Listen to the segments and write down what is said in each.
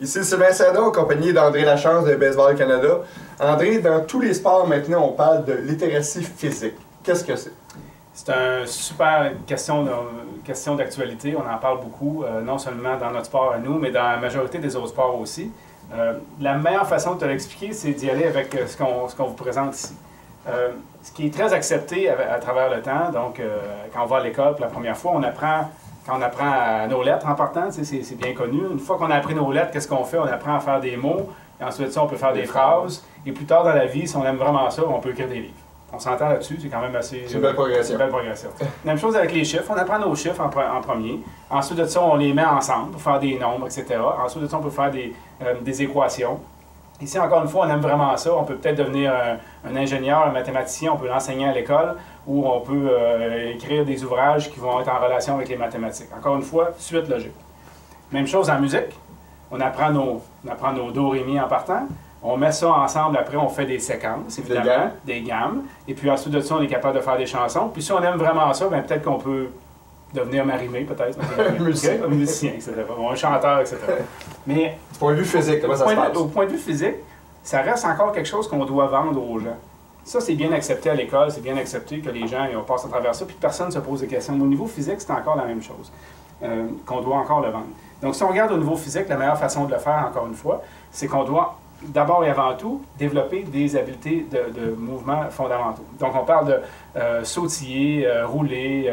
Ici Sylvain Saint-Don, accompagné d'André Lachance de Baseball Canada. André, dans tous les sports maintenant, on parle de littératie physique. Qu'est-ce que c'est? C'est une super question d'actualité. On en parle beaucoup, non seulement dans notre sport à nous, mais dans la majorité des autres sports aussi. La meilleure façon de te l'expliquer, c'est d'y aller avec ce qu'on vous présente ici. Ce qui est très accepté à travers le temps, donc quand on va à l'école pour la première fois, quand on apprend nos lettres en partant, c'est bien connu. Une fois qu'on a appris nos lettres, qu'est-ce qu'on fait? On apprend à faire des mots, et ensuite ça, on peut faire des phrases. Et plus tard dans la vie, si on aime vraiment ça, on peut écrire des livres. On s'entend là-dessus, c'est quand même assez... C'est une belle progression. Une belle progression. Même chose avec les chiffres, on apprend nos chiffres en premier. Ensuite de ça, on les met ensemble pour faire des nombres, etc. Ensuite de ça, on peut faire des équations. Ici, encore une fois, on aime vraiment ça. On peut peut-être devenir un ingénieur, un mathématicien, on peut l'enseigner à l'école, ou on peut écrire des ouvrages qui vont être en relation avec les mathématiques. Encore une fois, suite logique. Même chose en musique. On apprend nos do, ré, mi en partant. On met ça ensemble, après on fait des séquences, évidemment, des gammes. Et puis ensuite de ça, on est capable de faire des chansons. Puis si on aime vraiment ça, bien, peut-être qu'on peut devenir marimé, peut-être. Un musicien, etc. Ou un chanteur, etc. Mais du point de vue physique, comment ça se passe? Au point de vue physique, ça reste encore quelque chose qu'on doit vendre aux gens. Ça, c'est bien accepté à l'école, c'est bien accepté que les gens passent à travers ça, puis personne ne se pose des questions. Mais au niveau physique, c'est encore la même chose, qu'on doit encore le vendre. Donc si on regarde au niveau physique, la meilleure façon de le faire, encore une fois, c'est qu'on doit d'abord et avant tout, développer des habiletés de mouvement fondamentaux. Donc, on parle de sautiller, rouler,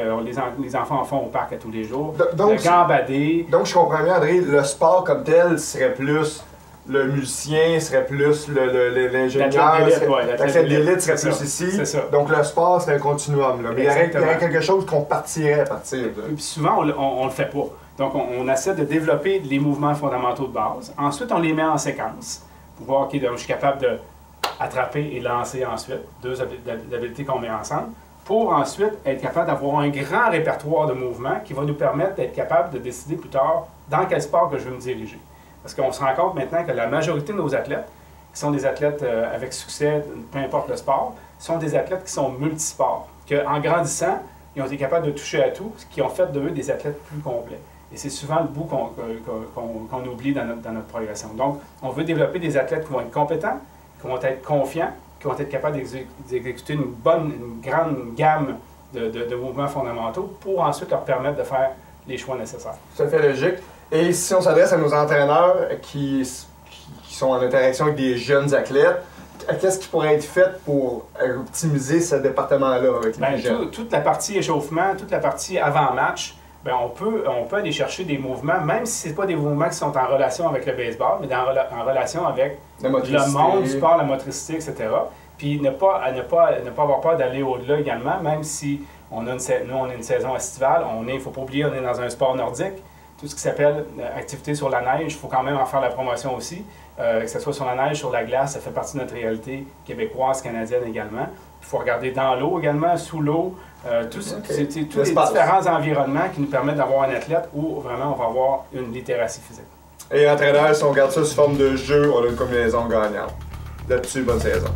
les enfants en font au parc à tous les jours, de gambader. Donc, je comprends bien, André, le sport comme tel serait plus le musicien, serait plus l'ingénieur, l'athlète d'élite serait plus ici. Donc, le sport, c'est un continuum. Là. Mais il y aurait quelque chose qu'on partirait à partir de... Et puis souvent, on ne le fait pas. Donc, on essaie de développer les mouvements fondamentaux de base. Ensuite, on les met en séquence. Pour voir, OK, donc je suis capable d'attraper et lancer ensuite, deux habiletés qu'on met ensemble, pour ensuite être capable d'avoir un grand répertoire de mouvements qui va nous permettre d'être capable de décider plus tard dans quel sport que je veux me diriger. Parce qu'on se rend compte maintenant que la majorité de nos athlètes, qui sont des athlètes avec succès, peu importe le sport, sont des athlètes qui sont multisports, qu'en grandissant, ils ont été capables de toucher à tout, ce qui ont fait d'eux des athlètes plus complets. Et c'est souvent le bout qu'on oublie dans notre progression. Donc, on veut développer des athlètes qui vont être compétents, qui vont être confiants, qui vont être capables d'exécuter une grande gamme de mouvements fondamentaux pour ensuite leur permettre de faire les choix nécessaires. Tout à fait logique. Et si on s'adresse à nos entraîneurs qui sont en interaction avec des jeunes athlètes, qu'est-ce qui pourrait être fait pour optimiser ce département-là avec les jeunes? Toute la partie échauffement, toute la partie avant-match, bien, on peut aller chercher des mouvements, même si ce n'est pas des mouvements qui sont en relation avec le baseball, mais en relation avec le monde du sport, la motricité, etc. Puis ne pas avoir peur d'aller au-delà également, même si nous, on a une saison estivale, il ne faut pas oublier, on est dans un sport nordique. Tout ce qui s'appelle activité sur la neige, il faut quand même en faire la promotion aussi. Que ce soit sur la neige, sur la glace, ça fait partie de notre réalité québécoise, canadienne également. Il faut regarder dans l'eau également, sous l'eau. Tous les différents environnements qui nous permettent d'avoir un athlète où vraiment on va avoir une littératie physique. Et entraîneur, si on regarde ça sous forme de jeu, on a une combinaison gagnante. Là-dessus, bonne saison.